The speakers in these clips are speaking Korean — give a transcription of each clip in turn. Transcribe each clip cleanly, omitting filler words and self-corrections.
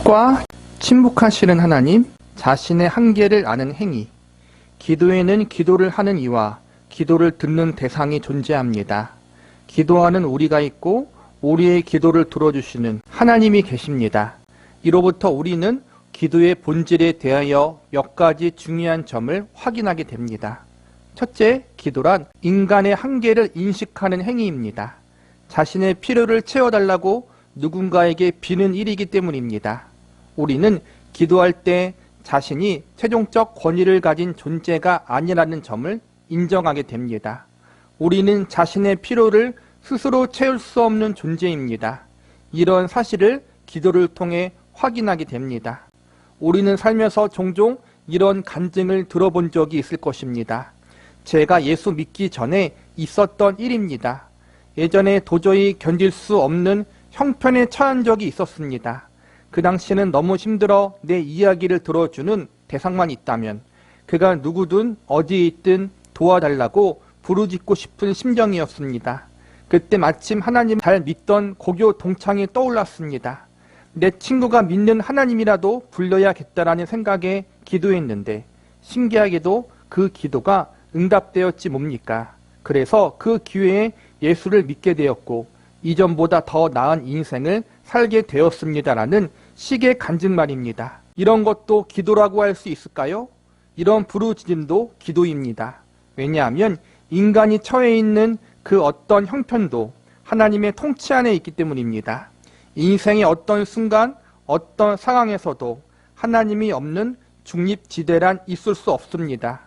과 침묵하시는 하나님, 자신의 한계를 아는 행위. 기도에는 기도를 하는 이와 기도를 듣는 대상이 존재합니다. 기도하는 우리가 있고 우리의 기도를 들어주시는 하나님이 계십니다. 이로부터 우리는 기도의 본질에 대하여 몇 가지 중요한 점을 확인하게 됩니다. 첫째, 기도란 인간의 한계를 인식하는 행위입니다. 자신의 필요를 채워달라고 누군가에게 비는 일이기 때문입니다. 우리는 기도할 때 자신이 최종적 권위를 가진 존재가 아니라는 점을 인정하게 됩니다. 우리는 자신의 필요를 스스로 채울 수 없는 존재입니다. 이런 사실을 기도를 통해 확인하게 됩니다. 우리는 살면서 종종 이런 간증을 들어본 적이 있을 것입니다. 제가 예수 믿기 전에 있었던 일입니다. 예전에 도저히 견딜 수 없는 형편에 처한 적이 있었습니다. 그 당시에는 너무 힘들어 내 이야기를 들어주는 대상만 있다면 그가 누구든 어디에 있든 도와달라고 부르짖고 싶은 심정이었습니다. 그때 마침 하나님 잘 믿던 고교 동창이 떠올랐습니다. 내 친구가 믿는 하나님이라도 불러야겠다라는 생각에 기도했는데 신기하게도 그 기도가 응답되었지 뭡니까? 그래서 그 기회에 예수를 믿게 되었고 이전보다 더 나은 인생을 살게 되었습니다라는 식의 간증 말입니다. 이런 것도 기도라고 할 수 있을까요? 이런 부르짖음도 기도입니다. 왜냐하면 인간이 처해 있는 그 어떤 형편도 하나님의 통치 안에 있기 때문입니다. 인생의 어떤 순간, 어떤 상황에서도 하나님이 없는 중립지대란 있을 수 없습니다.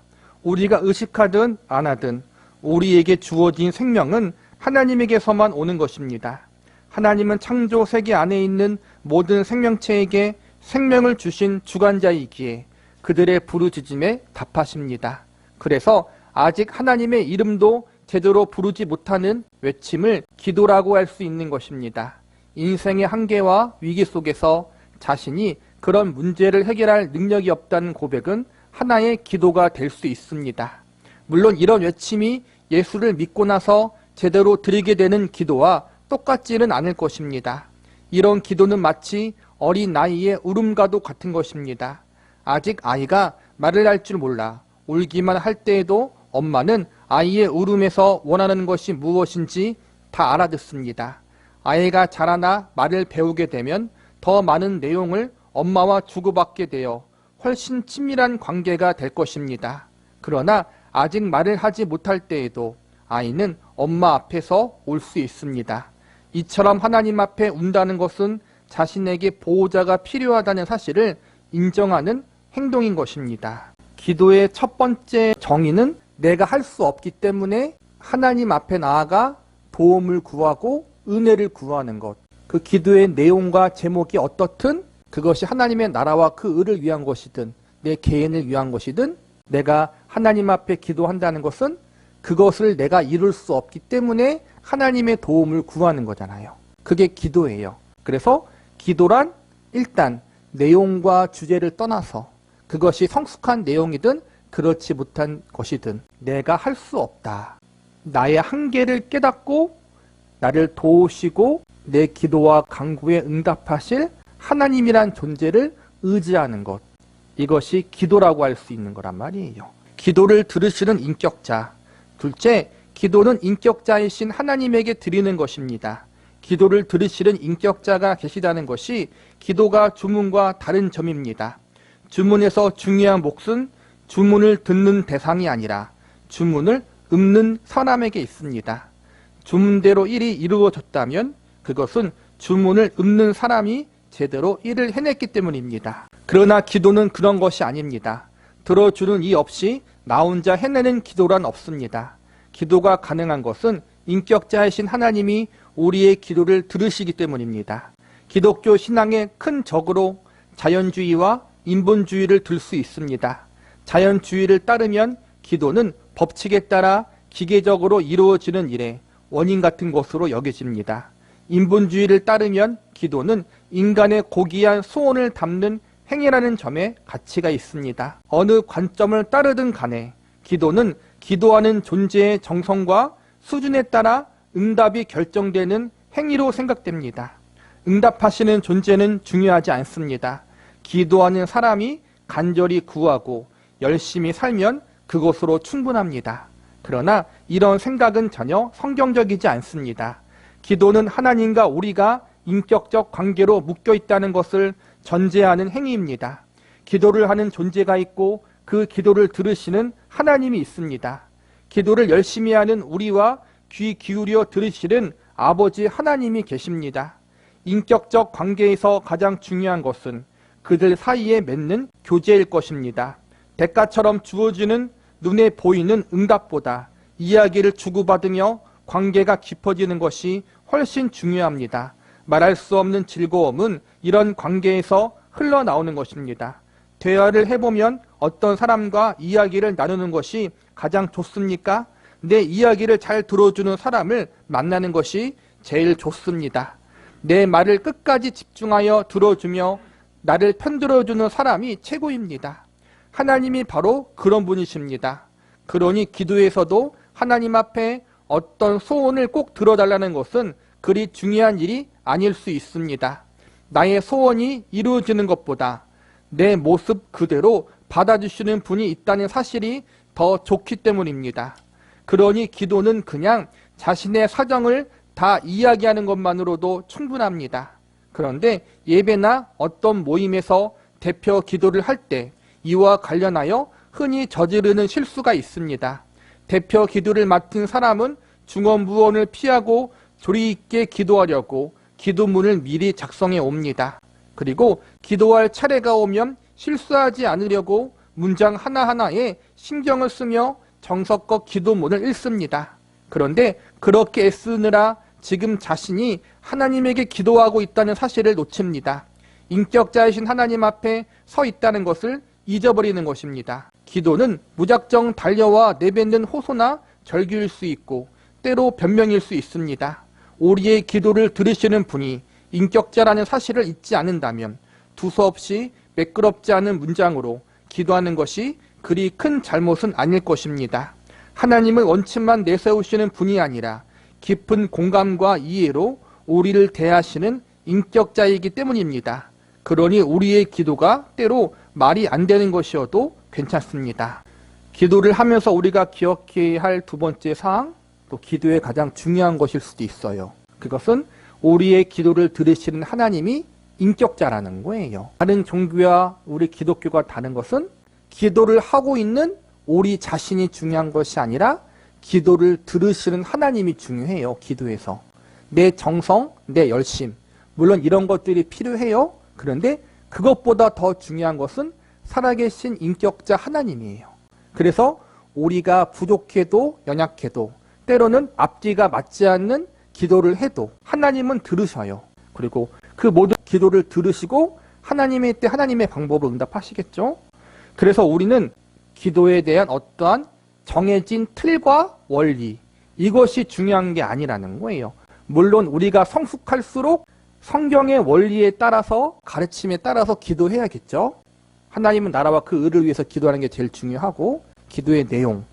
우리가 의식하든 안 하든 우리에게 주어진 생명은 하나님에게서만 오는 것입니다. 하나님은 창조 세계 안에 있는 모든 생명체에게 생명을 주신 주관자이기에 그들의 부르짖음에 답하십니다. 그래서 아직 하나님의 이름도 제대로 부르지 못하는 외침을 기도라고 할 수 있는 것입니다. 인생의 한계와 위기 속에서 자신이 그런 문제를 해결할 능력이 없다는 고백은 하나의 기도가 될 수 있습니다. 물론 이런 외침이 예수를 믿고 나서 제대로 드리게 되는 기도와 똑같지는 않을 것입니다. 이런 기도는 마치 어린 나이의 울음과도 같은 것입니다. 아직 아이가 말을 할 줄 몰라 울기만 할 때에도 엄마는 아이의 울음에서 원하는 것이 무엇인지 다 알아듣습니다. 아이가 자라나 말을 배우게 되면 더 많은 내용을 엄마와 주고받게 되어 훨씬 친밀한 관계가 될 것입니다. 그러나 아직 말을 하지 못할 때에도 아이는 엄마 앞에서 울 수 있습니다. 이처럼 하나님 앞에 운다는 것은 자신에게 보호자가 필요하다는 사실을 인정하는 행동인 것입니다. 기도의 첫 번째 정의는 내가 할 수 없기 때문에 하나님 앞에 나아가 도움을 구하고 은혜를 구하는 것. 그 기도의 내용과 제목이 어떻든 그것이 하나님의 나라와 그 의를 위한 것이든 내 개인을 위한 것이든 내가 하나님 앞에 기도한다는 것은 그것을 내가 이룰 수 없기 때문에 하나님의 도움을 구하는 거잖아요. 그게 기도예요. 그래서 기도란 일단 내용과 주제를 떠나서 그것이 성숙한 내용이든 그렇지 못한 것이든 내가 할 수 없다. 나의 한계를 깨닫고 나를 도우시고 내 기도와 간구에 응답하실 하나님이란 존재를 의지하는 것. 이것이 기도라고 할 수 있는 거란 말이에요. 기도를 들으시는 인격자. 둘째, 기도는 인격자이신 하나님에게 드리는 것입니다. 기도를 들으시는 인격자가 계시다는 것이 기도가 주문과 다른 점입니다. 주문에서 중요한 몫은 주문을 듣는 대상이 아니라 주문을 읊는 사람에게 있습니다. 주문대로 일이 이루어졌다면 그것은 주문을 읊는 사람이 제대로 일을 해냈기 때문입니다. 그러나 기도는 그런 것이 아닙니다. 들어주는 이 없이 나 혼자 해내는 기도란 없습니다. 기도가 가능한 것은 인격자이신 하나님이 우리의 기도를 들으시기 때문입니다. 기독교 신앙의 큰 적으로 자연주의와 인본주의를 들 수 있습니다. 자연주의를 따르면 기도는 법칙에 따라 기계적으로 이루어지는 일의 원인 같은 것으로 여겨집니다. 인본주의를 따르면 기도는 인간의 고귀한 소원을 담는 행위라는 점에 가치가 있습니다. 어느 관점을 따르든 간에 기도는 기도하는 존재의 정성과 수준에 따라 응답이 결정되는 행위로 생각됩니다. 응답하시는 존재는 중요하지 않습니다. 기도하는 사람이 간절히 구하고 열심히 살면 그것으로 충분합니다. 그러나 이런 생각은 전혀 성경적이지 않습니다. 기도는 하나님과 우리가 인격적 관계로 묶여 있다는 것을 전제하는 행위입니다. 기도를 하는 존재가 있고 그 기도를 들으시는 하나님이 있습니다. 기도를 열심히 하는 우리와 귀 기울여 들으시는 아버지 하나님이 계십니다. 인격적 관계에서 가장 중요한 것은 그들 사이에 맺는 교제일 것입니다. 대가처럼 주어지는 눈에 보이는 응답보다 이야기를 주고받으며 관계가 깊어지는 것이 훨씬 중요합니다. 말할 수 없는 즐거움은 이런 관계에서 흘러나오는 것입니다. 대화를 해보면 어떤 사람과 이야기를 나누는 것이 가장 좋습니까? 내 이야기를 잘 들어주는 사람을 만나는 것이 제일 좋습니다. 내 말을 끝까지 집중하여 들어주며 나를 편들어주는 사람이 최고입니다. 하나님이 바로 그런 분이십니다. 그러니 기도에서도 하나님 앞에 어떤 소원을 꼭 들어달라는 것은 그리 중요한 일이 아닐 수 있습니다. 나의 소원이 이루어지는 것보다 내 모습 그대로 받아주시는 분이 있다는 사실이 더 좋기 때문입니다. 그러니 기도는 그냥 자신의 사정을 다 이야기하는 것만으로도 충분합니다. 그런데 예배나 어떤 모임에서 대표 기도를 할 때 이와 관련하여 흔히 저지르는 실수가 있습니다. 대표 기도를 맡은 사람은 중언부언을 피하고 조리 있게 기도하려고 기도문을 미리 작성해 옵니다. 그리고 기도할 차례가 오면 실수하지 않으려고 문장 하나하나에 신경을 쓰며 정성껏 기도문을 읽습니다. 그런데 그렇게 애쓰느라 지금 자신이 하나님에게 기도하고 있다는 사실을 놓칩니다. 인격자이신 하나님 앞에 서 있다는 것을 잊어버리는 것입니다. 기도는 무작정 달려와 내뱉는 호소나 절규일 수 있고 때로 변명일 수 있습니다. 우리의 기도를 들으시는 분이 인격자라는 사실을 잊지 않는다면 두서없이 매끄럽지 않은 문장으로 기도하는 것이 그리 큰 잘못은 아닐 것입니다. 하나님은 원칙만 내세우시는 분이 아니라 깊은 공감과 이해로 우리를 대하시는 인격자이기 때문입니다. 그러니 우리의 기도가 때로 말이 안 되는 것이어도 괜찮습니다. 기도를 하면서 우리가 기억해야 할 두 번째 사항, 또 기도의 가장 중요한 것일 수도 있어요. 그것은 우리의 기도를 들으시는 하나님이 인격자라는 거예요. 다른 종교와 우리 기독교가 다른 것은 기도를 하고 있는 우리 자신이 중요한 것이 아니라 기도를 들으시는 하나님이 중요해요. 기도에서 내 정성, 내 열심, 물론 이런 것들이 필요해요. 그런데 그것보다 더 중요한 것은 살아계신 인격자 하나님이에요. 그래서 우리가 부족해도 연약해도 때로는 앞뒤가 맞지 않는 기도를 해도 하나님은 들으셔요. 그리고 그 모든 기도를 들으시고 하나님의 때 하나님의 방법으로 응답하시겠죠. 그래서 우리는 기도에 대한 어떠한 정해진 틀과 원리, 이것이 중요한 게 아니라는 거예요. 물론 우리가 성숙할수록 성경의 원리에 따라서, 가르침에 따라서 기도해야겠죠. 하나님은 나라와 그 의를 위해서 기도하는 게 제일 중요하고, 기도의 내용,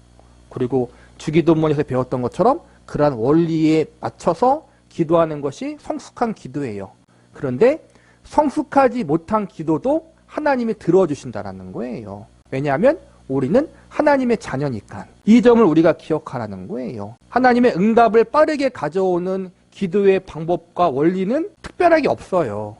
그리고 주기도문에서 배웠던 것처럼 그러한 원리에 맞춰서 기도하는 것이 성숙한 기도예요. 그런데 성숙하지 못한 기도도 하나님이 들어주신다는 거예요. 왜냐하면 우리는 하나님의 자녀니까. 이 점을 우리가 기억하라는 거예요. 하나님의 응답을 빠르게 가져오는 기도의 방법과 원리는 특별하게 없어요.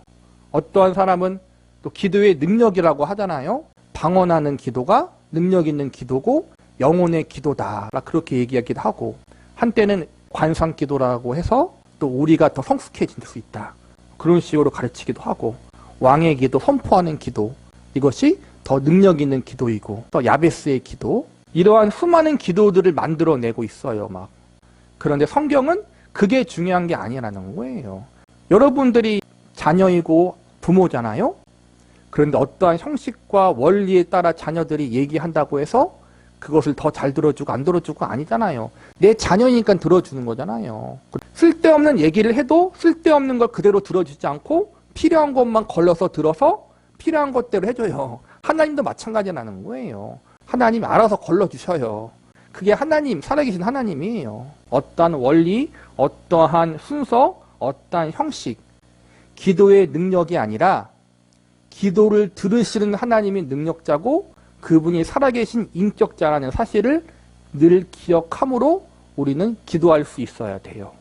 어떠한 사람은 또 기도의 능력이라고 하잖아요. 방언하는 기도가 능력 있는 기도고 영혼의 기도다, 그렇게 얘기하기도 하고, 한때는 관상기도라고 해서 또 우리가 더 성숙해질 수 있다, 그런 식으로 가르치기도 하고, 왕의 기도, 선포하는 기도, 이것이 더 능력 있는 기도이고, 또 야베스의 기도, 이러한 수많은 기도들을 만들어내고 있어요. 막. 그런데 성경은 그게 중요한 게 아니라는 거예요. 여러분들이 자녀이고 부모잖아요. 그런데 어떠한 형식과 원리에 따라 자녀들이 얘기한다고 해서 그것을 더 잘 들어주고 안 들어주고 아니잖아요. 내 자녀니까 들어주는 거잖아요. 쓸데없는 얘기를 해도 쓸데없는 걸 그대로 들어주지 않고 필요한 것만 걸러서 들어서 필요한 것대로 해줘요. 하나님도 마찬가지라는 거예요. 하나님 알아서 걸러주셔요. 그게 하나님, 살아계신 하나님이에요. 어떠한 원리, 어떠한 순서, 어떠한 형식, 기도의 능력이 아니라 기도를 들으시는 하나님이 능력자고 그분이 살아계신 인격자라는 사실을 늘 기억함으로 우리는 기도할 수 있어야 돼요.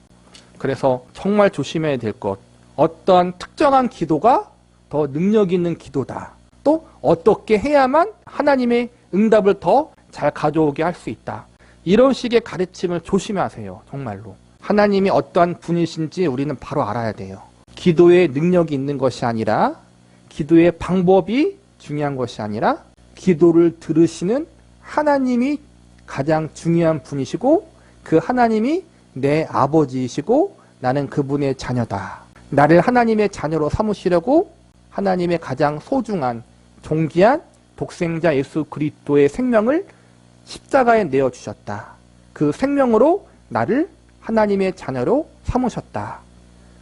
그래서 정말 조심해야 될 것, 어떠한 특정한 기도가 더 능력 있는 기도다. 또 어떻게 해야만 하나님의 응답을 더 잘 가져오게 할 수 있다. 이런 식의 가르침을 조심하세요. 정말로. 하나님이 어떠한 분이신지 우리는 바로 알아야 돼요. 기도에 능력이 있는 것이 아니라, 기도의 방법이 중요한 것이 아니라, 기도를 들으시는 하나님이 가장 중요한 분이시고 그 하나님이 내 아버지이시고 나는 그분의 자녀다. 나를 하나님의 자녀로 삼으시려고 하나님의 가장 소중한 존귀한 독생자 예수 그리스도의 생명을 십자가에 내어주셨다. 그 생명으로 나를 하나님의 자녀로 삼으셨다.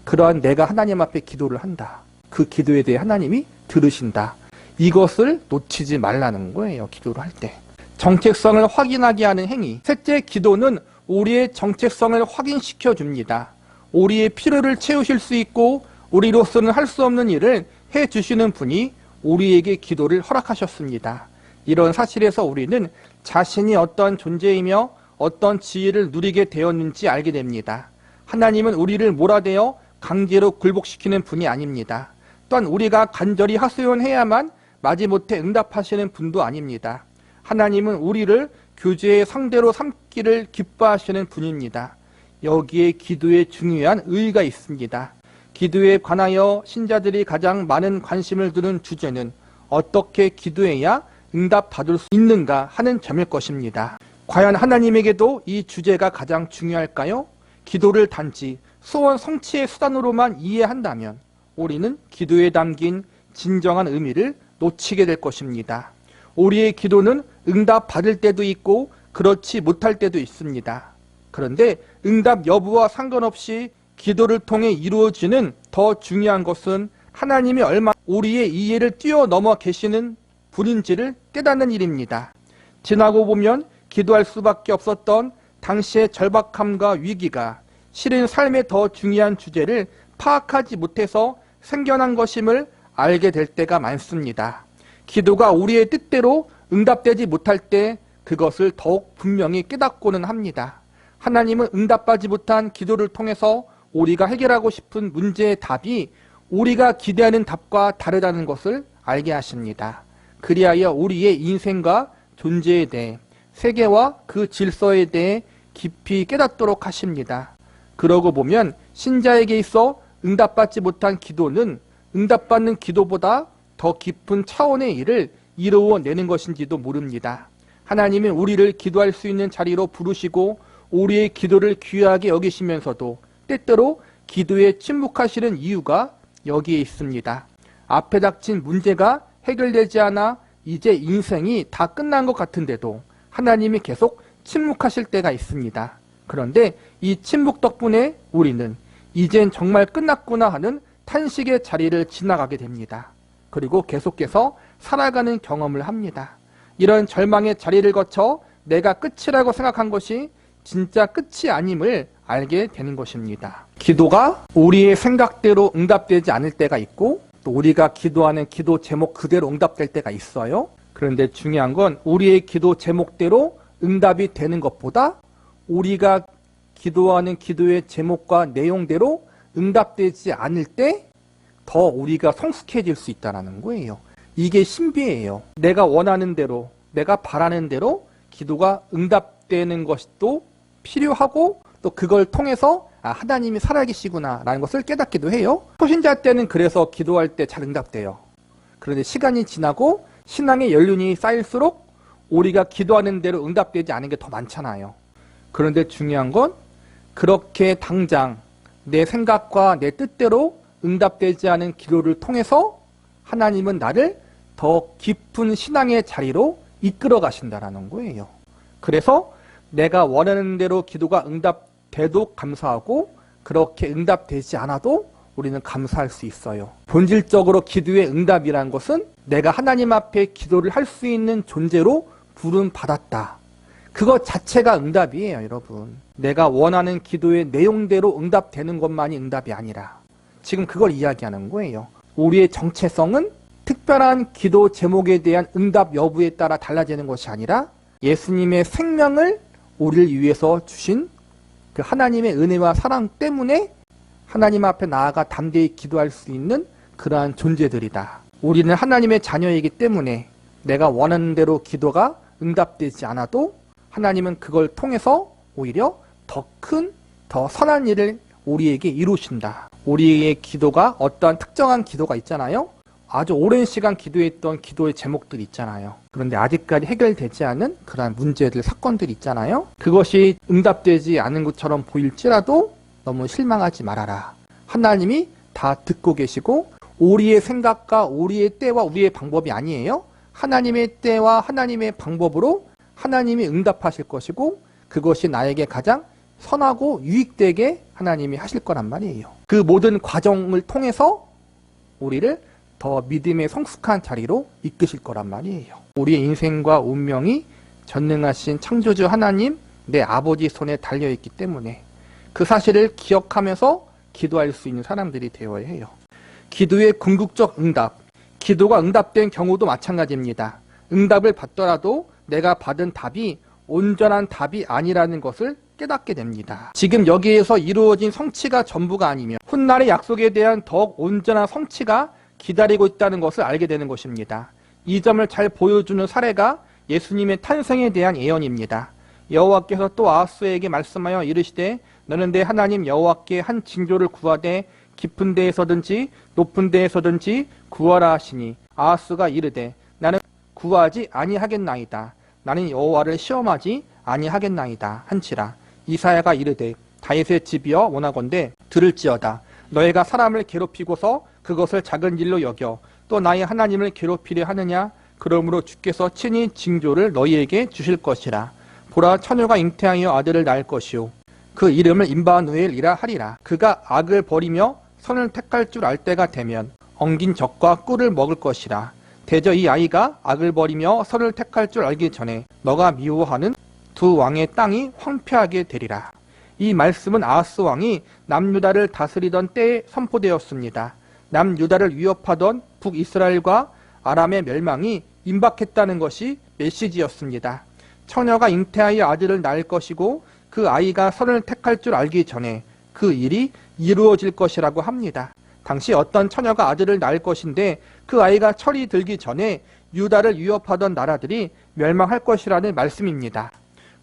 그러한 내가 하나님 앞에 기도를 한다. 그 기도에 대해 하나님이 들으신다. 이것을 놓치지 말라는 거예요. 기도를 할 때. 정체성을 확인하게 하는 행위. 셋째, 기도는 우리의 정체성을 확인시켜 줍니다. 우리의 필요를 채우실 수 있고 우리로서는 할 수 없는 일을 해주시는 분이 우리에게 기도를 허락하셨습니다. 이런 사실에서 우리는 자신이 어떤 존재이며 어떤 지위를 누리게 되었는지 알게 됩니다. 하나님은 우리를 몰아대어 강제로 굴복시키는 분이 아닙니다. 또한 우리가 간절히 하소연해야만 마지못해 응답하시는 분도 아닙니다. 하나님은 우리를 교제의 상대로 삼기를 기뻐하시는 분입니다. 여기에 기도에 중요한 의의가 있습니다. 기도에 관하여 신자들이 가장 많은 관심을 두는 주제는 어떻게 기도해야 응답받을 수 있는가 하는 점일 것입니다. 과연 하나님에게도 이 주제가 가장 중요할까요? 기도를 단지 소원 성취의 수단으로만 이해한다면 우리는 기도에 담긴 진정한 의미를 놓치게 될 것입니다. 우리의 기도는 응답받을 때도 있고 그렇지 못할 때도 있습니다. 그런데 응답 여부와 상관없이 기도를 통해 이루어지는 더 중요한 것은 하나님이 얼마나 우리의 이해를 뛰어넘어 계시는 분인지를 깨닫는 일입니다. 지나고 보면 기도할 수밖에 없었던 당시의 절박함과 위기가 실은 삶의 더 중요한 주제를 파악하지 못해서 생겨난 것임을 알게 될 때가 많습니다. 기도가 우리의 뜻대로 응답되지 못할 때 그것을 더욱 분명히 깨닫고는 합니다. 하나님은 응답받지 못한 기도를 통해서 우리가 해결하고 싶은 문제의 답이 우리가 기대하는 답과 다르다는 것을 알게 하십니다. 그리하여 우리의 인생과 존재에 대해, 세계와 그 질서에 대해 깊이 깨닫도록 하십니다. 그러고 보면 신자에게 있어 응답받지 못한 기도는 응답받는 기도보다 더 깊은 차원의 일을 이루어내는 것인지도 모릅니다. 하나님은 우리를 기도할 수 있는 자리로 부르시고 우리의 기도를 귀하게 여기시면서도 때때로 기도에 침묵하시는 이유가 여기에 있습니다. 앞에 닥친 문제가 해결되지 않아 이제 인생이 다 끝난 것 같은데도 하나님이 계속 침묵하실 때가 있습니다. 그런데 이 침묵 덕분에 우리는 이젠 정말 끝났구나 하는 탄식의 자리를 지나가게 됩니다. 그리고 계속해서 살아가는 경험을 합니다. 이런 절망의 자리를 거쳐 내가 끝이라고 생각한 것이 진짜 끝이 아님을 알게 되는 것입니다. 기도가 우리의 생각대로 응답되지 않을 때가 있고 또 우리가 기도하는 기도 제목 그대로 응답될 때가 있어요. 그런데 중요한 건 우리의 기도 제목대로 응답이 되는 것보다 우리가 기도하는 기도의 제목과 내용대로 응답되지 않을 때 더 우리가 성숙해질 수 있다는 거예요. 이게 신비예요. 내가 원하는 대로, 내가 바라는 대로 기도가 응답되는 것도 필요하고 또 그걸 통해서 하나님이 살아계시구나 라는 것을 깨닫기도 해요. 초신자 때는 그래서 기도할 때 잘 응답돼요. 그런데 시간이 지나고 신앙의 연륜이 쌓일수록 우리가 기도하는 대로 응답되지 않은 게 더 많잖아요. 그런데 중요한 건 그렇게 당장 내 생각과 내 뜻대로 응답되지 않은 기도를 통해서 하나님은 나를 더 깊은 신앙의 자리로 이끌어 가신다는 거예요. 그래서 내가 원하는 대로 기도가 응답돼도 감사하고 그렇게 응답되지 않아도 우리는 감사할 수 있어요. 본질적으로 기도의 응답이란 것은 내가 하나님 앞에 기도를 할 수 있는 존재로 부름받았다. 그것 자체가 응답이에요, 여러분. 내가 원하는 기도의 내용대로 응답되는 것만이 응답이 아니라 지금 그걸 이야기하는 거예요. 우리의 정체성은 특별한 기도 제목에 대한 응답 여부에 따라 달라지는 것이 아니라 예수님의 생명을 우리를 위해서 주신 그 하나님의 은혜와 사랑 때문에 하나님 앞에 나아가 담대히 기도할 수 있는 그러한 존재들이다. 우리는 하나님의 자녀이기 때문에 내가 원하는 대로 기도가 응답되지 않아도 하나님은 그걸 통해서 오히려 더 큰, 더 선한 일을 우리에게 이루신다. 우리의 기도가 어떠한 특정한 기도가 있잖아요. 아주 오랜 시간 기도했던 기도의 제목들이 있잖아요. 그런데 아직까지 해결되지 않은 그러한 문제들, 사건들이 있잖아요. 그것이 응답되지 않은 것처럼 보일지라도 너무 실망하지 말아라. 하나님이 다 듣고 계시고 우리의 생각과 우리의 때와 우리의 방법이 아니에요. 하나님의 때와 하나님의 방법으로 하나님이 응답하실 것이고 그것이 나에게 가장 선하고 유익되게 하나님이 하실 거란 말이에요. 그 모든 과정을 통해서 우리를 더 믿음의 성숙한 자리로 이끄실 거란 말이에요. 우리의 인생과 운명이 전능하신 창조주 하나님, 내 아버지 손에 달려있기 때문에 그 사실을 기억하면서 기도할 수 있는 사람들이 되어야 해요. 기도의 궁극적 응답, 기도가 응답된 경우도 마찬가지입니다. 응답을 받더라도 내가 받은 답이 온전한 답이 아니라는 것을 깨닫게 됩니다. 지금 여기에서 이루어진 성취가 전부가 아니며 훗날의 약속에 대한 더욱 온전한 성취가 기다리고 있다는 것을 알게 되는 것입니다. 이 점을 잘 보여주는 사례가 예수님의 탄생에 대한 예언입니다. 여호와께서 또 아하스에게 말씀하여 이르시되 너는 내 하나님 여호와께 한 징조를 구하되 깊은 데에서든지 높은 데에서든지 구하라 하시니 아하스가 이르되 나는 구하지 아니하겠나이다. 나는 여호와를 시험하지 아니하겠나이다 한치라. 이사야가 이르되 다윗의 집이여 원하건대 들을지어다. 너희가 사람을 괴롭히고서 그것을 작은 일로 여겨 또 나의 하나님을 괴롭히려 하느냐. 그러므로 주께서 친히 징조를 너희에게 주실 것이라. 보라 처녀가 잉태하여 아들을 낳을 것이요 그 이름을 임마누엘이라 하리라. 그가 악을 버리며 선을 택할 줄 알 때가 되면 엉긴 젖과 꿀을 먹을 것이라. 대저 이 아이가 악을 버리며 선을 택할 줄 알기 전에 너가 미워하는 두 왕의 땅이 황폐하게 되리라. 이 말씀은 아하스 왕이 남유다를 다스리던 때에 선포되었습니다. 남유다를 위협하던 북이스라엘과 아람의 멸망이 임박했다는 것이 메시지였습니다. 처녀가 잉태하여 아들을 낳을 것이고 그 아이가 선을 택할 줄 알기 전에 그 일이 이루어질 것이라고 합니다. 당시 어떤 처녀가 아들을 낳을 것인데 그 아이가 철이 들기 전에 유다를 위협하던 나라들이 멸망할 것이라는 말씀입니다.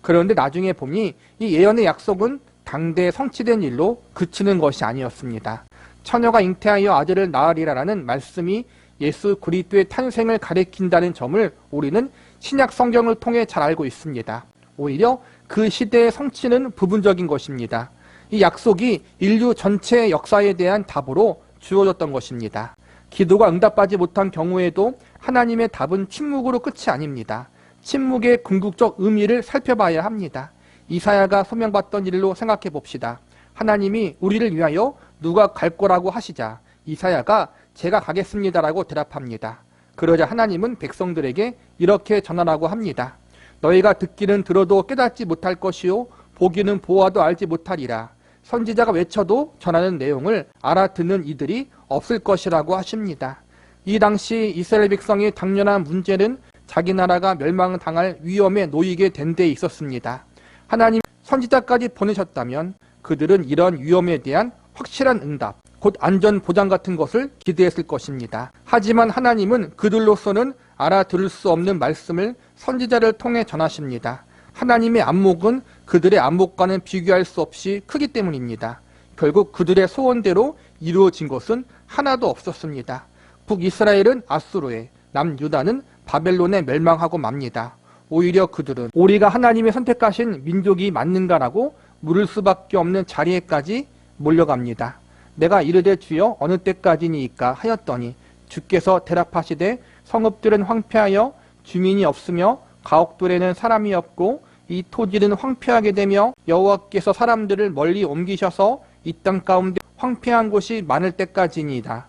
그런데 나중에 보니 이 예언의 약속은 당대에 성취된 일로 그치는 것이 아니었습니다. 처녀가 잉태하여 아들을 낳으리라라는 말씀이 예수 그리스도의 탄생을 가리킨다는 점을 우리는 신약 성경을 통해 잘 알고 있습니다. 오히려 그 시대의 성취는 부분적인 것입니다. 이 약속이 인류 전체의 역사에 대한 답으로 주어졌던 것입니다. 기도가 응답받지 못한 경우에도 하나님의 답은 침묵으로 끝이 아닙니다. 침묵의 궁극적 의미를 살펴봐야 합니다. 이사야가 소명받던 일로 생각해 봅시다. 하나님이 우리를 위하여 누가 갈 거라고 하시자 이사야가 제가 가겠습니다라고 대답합니다. 그러자 하나님은 백성들에게 이렇게 전하라고 합니다. 너희가 듣기는 들어도 깨닫지 못할 것이요 보기는 보아도 알지 못하리라. 선지자가 외쳐도 전하는 내용을 알아듣는 이들이 없을 것이라고 하십니다. 이 당시 이스라엘 백성의 당연한 문제는 자기 나라가 멸망당할 위험에 놓이게 된 데 있었습니다. 하나님 선지자까지 보내셨다면 그들은 이런 위험에 대한 확실한 응답, 곧 안전 보장 같은 것을 기대했을 것입니다. 하지만 하나님은 그들로서는 알아들을 수 없는 말씀을 선지자를 통해 전하십니다. 하나님의 안목은 그들의 안목과는 비교할 수 없이 크기 때문입니다. 결국 그들의 소원대로 이루어진 것은 하나도 없었습니다. 북이스라엘은 아수르에, 남유다는 바벨론에 멸망하고 맙니다. 오히려 그들은 우리가 하나님의 선택하신 민족이 맞는가라고 물을 수밖에 없는 자리에까지 몰려갑니다. 내가 이르되 주여 어느 때까지니이까 하였더니 주께서 대답하시되 성읍들은 황폐하여 주민이 없으며 가옥들에는 사람이 없고 이 토지는 황폐하게 되며 여호와께서 사람들을 멀리 옮기셔서 이 땅 가운데 황폐한 곳이 많을 때까지니이다.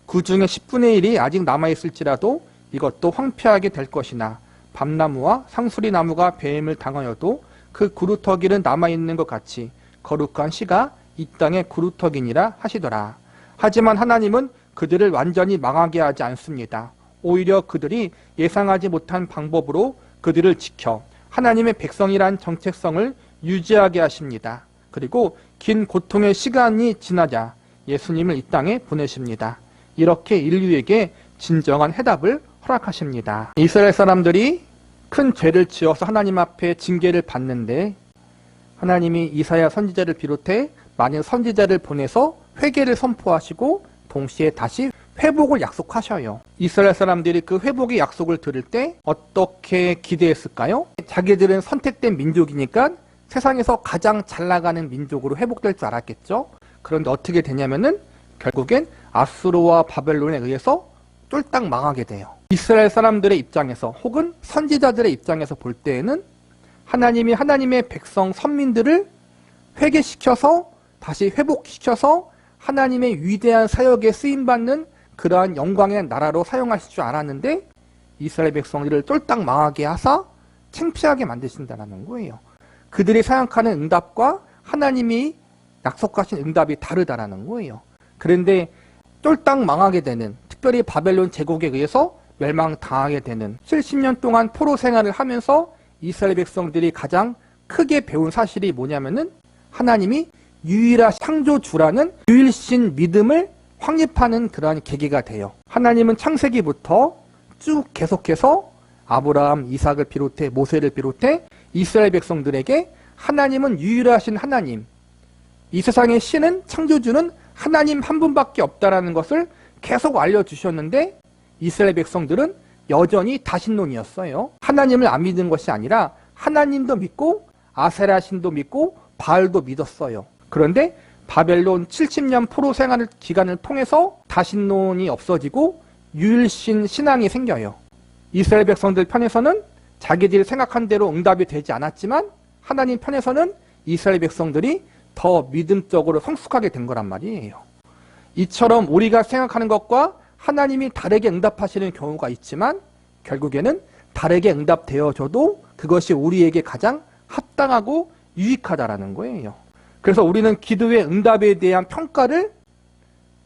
그 중에 10분의 1이 아직 남아있을지라도 이것도 황폐하게 될 것이나 밤나무와 상수리나무가 배임을 당하여도 그 구루터기는 남아있는 것 같이 거룩한 씨가 이 땅의 구루터기니라 하시더라. 하지만 하나님은 그들을 완전히 망하게 하지 않습니다. 오히려 그들이 예상하지 못한 방법으로 그들을 지켜 하나님의 백성이란 정체성을 유지하게 하십니다. 그리고 긴 고통의 시간이 지나자 예수님을 이 땅에 보내십니다. 이렇게 인류에게 진정한 해답을 허락하십니다. 이스라엘 사람들이 큰 죄를 지어서 하나님 앞에 징계를 받는데 하나님이 이사야 선지자를 비롯해 많은 선지자를 보내서 회개를 선포하시고 동시에 다시 회복을 약속하셔요. 이스라엘 사람들이 그 회복의 약속을 들을 때 어떻게 기대했을까요? 자기들은 선택된 민족이니까 세상에서 가장 잘 나가는 민족으로 회복될 줄 알았겠죠. 그런데 어떻게 되냐면은 결국엔 아수르와 바벨론에 의해서 쫄딱 망하게 돼요. 이스라엘 사람들의 입장에서 혹은 선지자들의 입장에서 볼 때에는 하나님이 하나님의 백성 선민들을 회개시켜서 다시 회복시켜서 하나님의 위대한 사역에 쓰임받는 그러한 영광의 나라로 사용하실 줄 알았는데 이스라엘 백성들을 쫄딱 망하게 하사 창피하게 만드신다는 거예요. 그들이 생각하는 응답과 하나님이 약속하신 응답이 다르다라는 거예요. 그런데 쫄딱 망하게 되는, 특별히 바벨론 제국에 의해서 멸망당하게 되는 70년 동안 포로 생활을 하면서 이스라엘 백성들이 가장 크게 배운 사실이 뭐냐면은 하나님이 유일한 창조주라는 유일신 믿음을 확립하는 그러한 계기가 돼요. 하나님은 창세기부터 쭉 계속해서 아브라함, 이삭을 비롯해 모세를 비롯해 이스라엘 백성들에게 하나님은 유일하신 하나님, 이 세상의 신은 창조주는 하나님 한 분밖에 없다라는 것을 계속 알려주셨는데 이스라엘 백성들은 여전히 다신론이었어요. 하나님을 안 믿는 것이 아니라 하나님도 믿고 아세라 신도 믿고 바알도 믿었어요. 그런데 바벨론 70년 포로 생활 기간을 통해서 다신론이 없어지고 유일신 신앙이 생겨요. 이스라엘 백성들 편에서는 자기들이 생각한 대로 응답이 되지 않았지만 하나님 편에서는 이스라엘 백성들이 더 믿음적으로 성숙하게 된 거란 말이에요. 이처럼 우리가 생각하는 것과 하나님이 다르게 응답하시는 경우가 있지만 결국에는 다르게 응답되어져도 그것이 우리에게 가장 합당하고 유익하다라는 거예요. 그래서 우리는 기도의 응답에 대한 평가를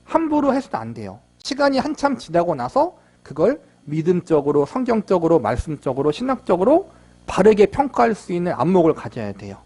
함부로 해서는 안 돼요. 시간이 한참 지나고 나서 그걸 믿음적으로, 성경적으로, 말씀적으로, 신학적으로 바르게 평가할 수 있는 안목을 가져야 돼요.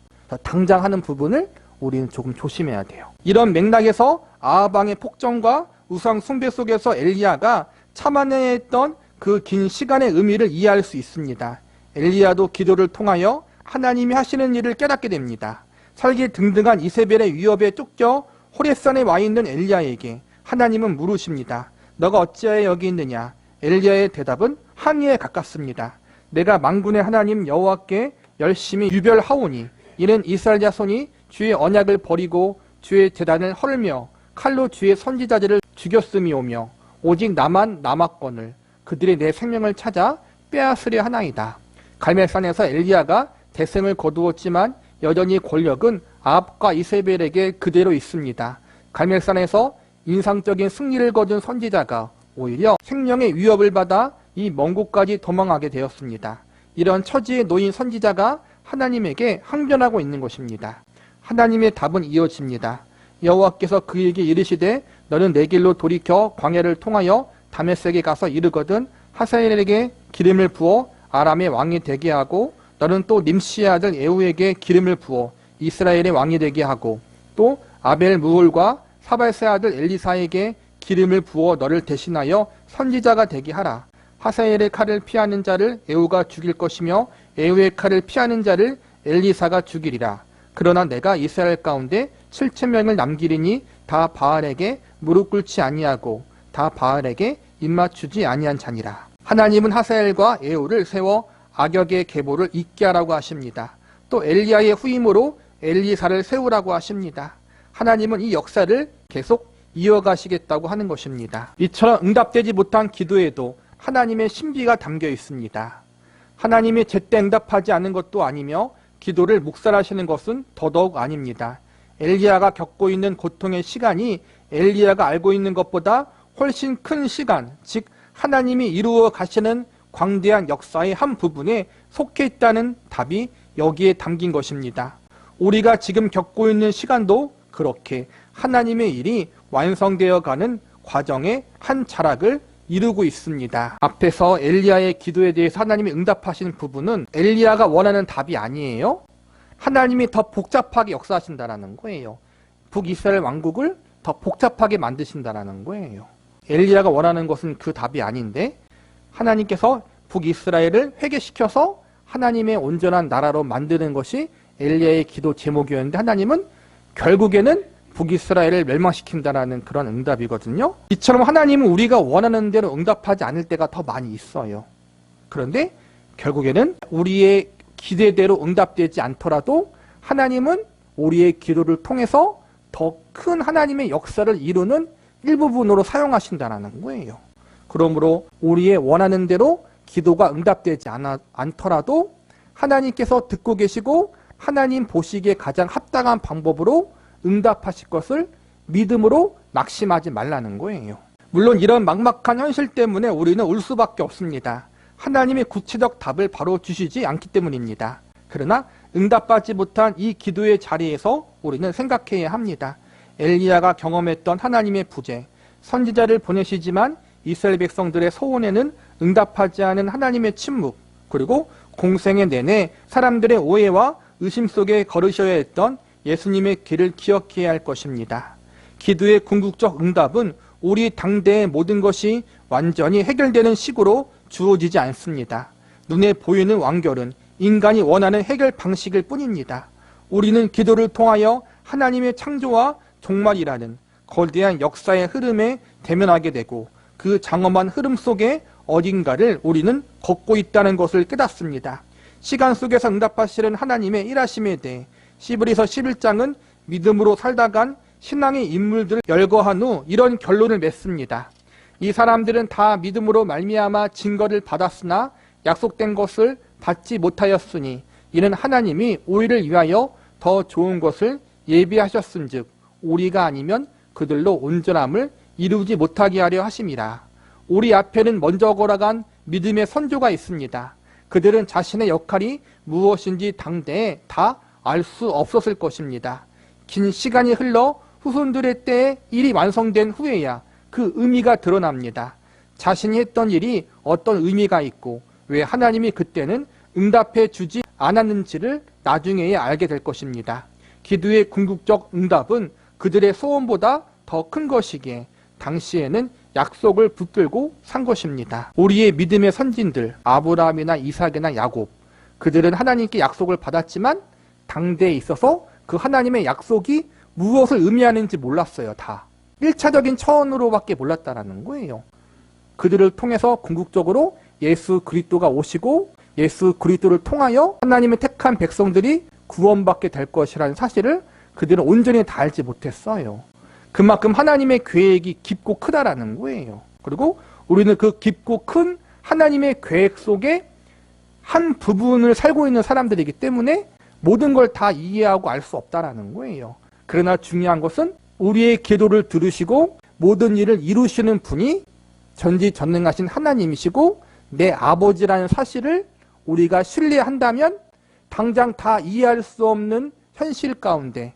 당장 하는 부분을 우리는 조금 조심해야 돼요. 이런 맥락에서 아하방의 폭정과 우상 숭배 속에서 엘리야가 참아내야 했던 그 긴 시간의 의미를 이해할 수 있습니다. 엘리야도 기도를 통하여 하나님이 하시는 일을 깨닫게 됩니다. 살기 등등한 이세벨의 위협에 쫓겨 호레산에 와 있는 엘리야에게 하나님은 물으십니다. 너가 어찌하여 여기 있느냐? 엘리야의 대답은 항의에 가깝습니다. 내가 만군의 하나님 여호와께 열심히 유별하오니 이는 이스라엘 자손이 주의 언약을 버리고 주의 제단을 헐며 칼로 주의 선지자들을 죽였음이오며 오직 나만 남았거늘 그들이 내 생명을 찾아 빼앗으려 하나이다. 갈멜산에서 엘리야가 대승을 거두었지만 여전히 권력은 아합과 이세벨에게 그대로 있습니다. 갈멜산에서 인상적인 승리를 거둔 선지자가 오히려 생명의 위협을 받아 이 먼 곳까지 도망하게 되었습니다. 이런 처지에 놓인 선지자가 하나님에게 항변하고 있는 것입니다. 하나님의 답은 이어집니다. 여호와께서 그에게 이르시되 너는 내 길로 돌이켜 광야를 통하여 다메섹에 가서 이르거든 하사엘에게 기름을 부어 아람의 왕이 되게 하고 너는 또 님시의 아들 에후에게 기름을 부어 이스라엘의 왕이 되게 하고 또 아벨 무홀과 사발세 아들 엘리사에게 기름을 부어 너를 대신하여 선지자가 되게 하라. 하사엘의 칼을 피하는 자를 에후가 죽일 것이며 에후의 칼을 피하는 자를 엘리사가 죽이리라. 그러나 내가 이스라엘 가운데 7,000명을 남기리니 다 바알에게 무릎 꿇지 아니하고 다 바알에게 입맞추지 아니한 자니라. 하나님은 하사엘과 에후를 세워 악역의 계보를 잇게 하라고 하십니다. 또 엘리야의 후임으로 엘리사를 세우라고 하십니다. 하나님은 이 역사를 계속 이어가시겠다고 하는 것입니다. 이처럼 응답되지 못한 기도에도 하나님의 신비가 담겨 있습니다. 하나님이 제때 응답하지 않은 것도 아니며 기도를 묵살하시는 것은 더더욱 아닙니다. 엘리야가 겪고 있는 고통의 시간이 엘리야가 알고 있는 것보다 훨씬 큰 시간, 즉 하나님이 이루어 가시는 광대한 역사의 한 부분에 속해 있다는 답이 여기에 담긴 것입니다. 우리가 지금 겪고 있는 시간도 그렇게 하나님의 일이 완성되어가는 과정의 한 자락을 이루고 있습니다. 앞에서 엘리야의 기도에 대해서 하나님이 응답하시는 부분은 엘리야가 원하는 답이 아니에요. 하나님이 더 복잡하게 역사하신다는 거예요. 북이스라엘 왕국을 더 복잡하게 만드신다는 거예요. 엘리야가 원하는 것은 그 답이 아닌데 하나님께서 북이스라엘을 회개시켜서 하나님의 온전한 나라로 만드는 것이 엘리야의 기도 제목이었는데 하나님은 결국에는 북이스라엘을 멸망시킨다라는 그런 응답이거든요. 이처럼 하나님은 우리가 원하는 대로 응답하지 않을 때가 더 많이 있어요. 그런데 결국에는 우리의 기대대로 응답되지 않더라도 하나님은 우리의 기도를 통해서 더 큰 하나님의 역사를 이루는 일부분으로 사용하신다는 거예요. 그러므로 우리의 원하는 대로 기도가 응답되지 않더라도 하나님께서 듣고 계시고 하나님 보시기에 가장 합당한 방법으로 응답하실 것을 믿음으로 낙심하지 말라는 거예요. 물론 이런 막막한 현실 때문에 우리는 울 수밖에 없습니다. 하나님의 구체적 답을 바로 주시지 않기 때문입니다. 그러나 응답받지 못한 이 기도의 자리에서 우리는 생각해야 합니다. 엘리야가 경험했던 하나님의 부재, 선지자를 보내시지만 이스라엘 백성들의 소원에는 응답하지 않은 하나님의 침묵, 그리고 공생의 내내 사람들의 오해와 의심 속에 걸으셔야 했던 예수님의 길을 기억해야 할 것입니다. 기도의 궁극적 응답은 우리 당대의 모든 것이 완전히 해결되는 식으로 주어지지 않습니다. 눈에 보이는 완결은 인간이 원하는 해결 방식일 뿐입니다. 우리는 기도를 통하여 하나님의 창조와 종말이라는 거대한 역사의 흐름에 대면하게 되고 그 장엄한 흐름 속에 어딘가를 우리는 걷고 있다는 것을 깨닫습니다. 시간 속에서 응답하시는 하나님의 일하심에 대해 시브리서 11장은 믿음으로 살다간 신앙의 인물들을 열거한 후 이런 결론을 맺습니다. 이 사람들은 다 믿음으로 말미암아 증거를 받았으나 약속된 것을 받지 못하였으니 이는 하나님이 우리를 위하여 더 좋은 것을 예비하셨은즉 우리가 아니면 그들로 온전함을 이루지 못하게 하려 하심이라. 우리 앞에는 먼저 걸어간 믿음의 선조가 있습니다. 그들은 자신의 역할이 무엇인지 당대에 다 알 수 없었을 것입니다. 긴 시간이 흘러 후손들의 때에 일이 완성된 후에야 그 의미가 드러납니다. 자신이 했던 일이 어떤 의미가 있고 왜 하나님이 그때는 응답해 주지 않았는지를 나중에야 알게 될 것입니다. 기도의 궁극적 응답은 그들의 소원보다 더 큰 것이기에 당시에는 약속을 붙들고 산 것입니다. 우리의 믿음의 선진들 아브라함이나 이삭이나 야곱, 그들은 하나님께 약속을 받았지만 당대에 있어서 그 하나님의 약속이 무엇을 의미하는지 몰랐어요. 다 1차적인 차원으로밖에 몰랐다라는 거예요. 그들을 통해서 궁극적으로 예수 그리스도가 오시고 예수 그리스도를 통하여 하나님의 택한 백성들이 구원받게 될 것이라는 사실을 그들은 온전히 다 알지 못했어요. 그만큼 하나님의 계획이 깊고 크다라는 거예요. 그리고 우리는 그 깊고 큰 하나님의 계획 속에 한 부분을 살고 있는 사람들이기 때문에 모든 걸 다 이해하고 알 수 없다라는 거예요. 그러나 중요한 것은 우리의 기도를 들으시고 모든 일을 이루시는 분이 전지전능하신 하나님이시고 내 아버지라는 사실을 우리가 신뢰한다면 당장 다 이해할 수 없는 현실 가운데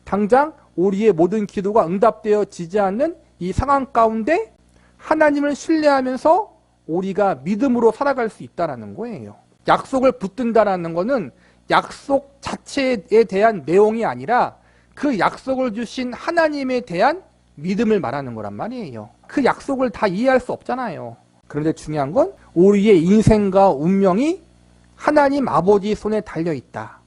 당장 우리의 모든 기도가 응답되어지지 않는 이 상황 가운데 하나님을 신뢰하면서 우리가 믿음으로 살아갈 수 있다는 거예요. 약속을 붙든다는 것은 약속 자체에 대한 내용이 아니라 그 약속을 주신 하나님에 대한 믿음을 말하는 거란 말이에요. 그 약속을 다 이해할 수 없잖아요. 그런데 중요한 건 우리의 인생과 운명이 하나님 아버지 손에 달려있다.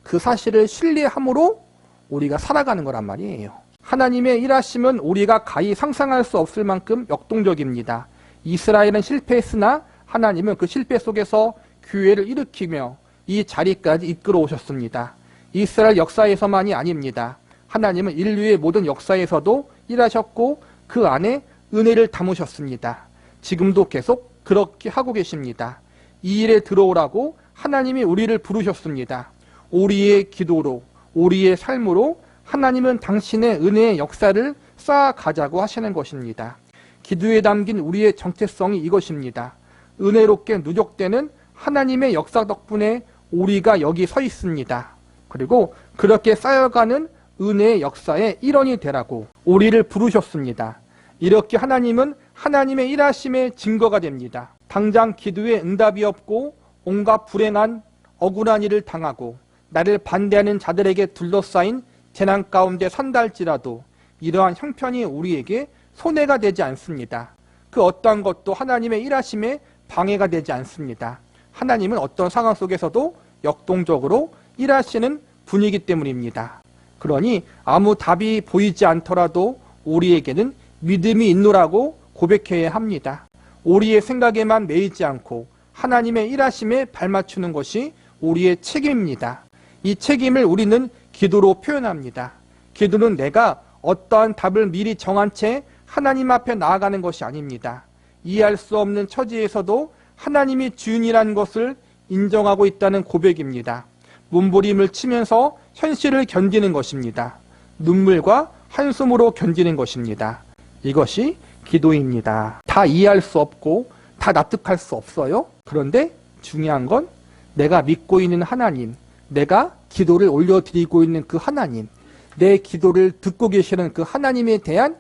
그 사실을 신뢰함으로 우리가 살아가는 거란 말이에요. 하나님의 일하심은 우리가 가히 상상할 수 없을 만큼 역동적입니다. 이스라엘은 실패했으나 하나님은 그 실패 속에서 교회를 일으키며 이 자리까지 이끌어 오셨습니다. 이스라엘 역사에서만이 아닙니다. 하나님은 인류의 모든 역사에서도 일하셨고 그 안에 은혜를 담으셨습니다. 지금도 계속 그렇게 하고 계십니다. 이 일에 들어오라고 하나님이 우리를 부르셨습니다. 우리의 기도로, 우리의 삶으로 하나님은 당신의 은혜의 역사를 쌓아가자고 하시는 것입니다. 기도에 담긴 우리의 정체성이 이것입니다. 은혜롭게 누적되는 하나님의 역사 덕분에 우리가 여기 서 있습니다. 그리고 그렇게 쌓여가는 은혜의 역사의 일원이 되라고 우리를 부르셨습니다. 이렇게 하나님은 하나님의 일하심의 증거가 됩니다. 당장 기도에 응답이 없고 온갖 불행한 억울한 일을 당하고 나를 반대하는 자들에게 둘러싸인 재난 가운데 산다 할지라도 이러한 형편이 우리에게 손해가 되지 않습니다. 그 어떠한 것도 하나님의 일하심에 방해가 되지 않습니다. 하나님은 어떤 상황 속에서도 역동적으로 일하시는 분이기 때문입니다. 그러니 아무 답이 보이지 않더라도 우리에게는 믿음이 있노라고 고백해야 합니다. 우리의 생각에만 매이지 않고 하나님의 일하심에 발맞추는 것이 우리의 책임입니다. 이 책임을 우리는 기도로 표현합니다. 기도는 내가 어떠한 답을 미리 정한 채 하나님 앞에 나아가는 것이 아닙니다. 이해할 수 없는 처지에서도 하나님이 주인이라는 것을 인정하고 있다는 고백입니다. 몸부림을 치면서 현실을 견디는 것입니다. 눈물과 한숨으로 견디는 것입니다. 이것이 기도입니다. 다 이해할 수 없고 다 납득할 수 없어요. 그런데 중요한 건 내가 믿고 있는 하나님, 내가 기도를 올려드리고 있는 그 하나님, 내 기도를 듣고 계시는 그 하나님에 대한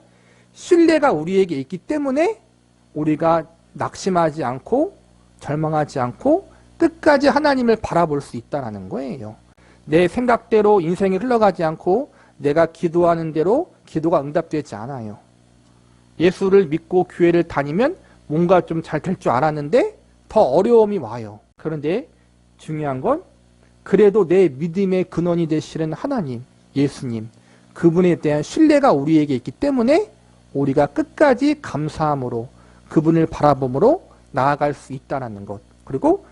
신뢰가 우리에게 있기 때문에 우리가 낙심하지 않고 절망하지 않고 끝까지 하나님을 바라볼 수 있다는 거예요. 내 생각대로 인생이 흘러가지 않고 내가 기도하는 대로 기도가 응답되지 않아요. 예수를 믿고 교회를 다니면 뭔가 좀 잘 될 줄 알았는데 더 어려움이 와요. 그런데 중요한 건 그래도 내 믿음의 근원이 되시는 하나님, 예수님, 그분에 대한 신뢰가 우리에게 있기 때문에 우리가 끝까지 감사함으로 그분을 바라봄으로 나아갈 수 있다는 것. 그리고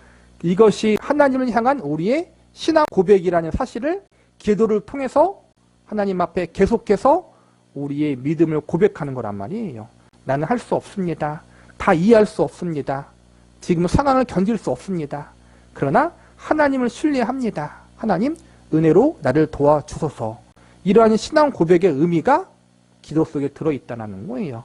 이것이 하나님을 향한 우리의 신앙 고백이라는 사실을 기도를 통해서 하나님 앞에 계속해서 우리의 믿음을 고백하는 거란 말이에요. 나는 할 수 없습니다. 다 이해할 수 없습니다. 지금 상황을 견딜 수 없습니다. 그러나 하나님을 신뢰합니다. 하나님, 은혜로 나를 도와주소서. 이러한 신앙 고백의 의미가 기도 속에 들어있다는 거예요.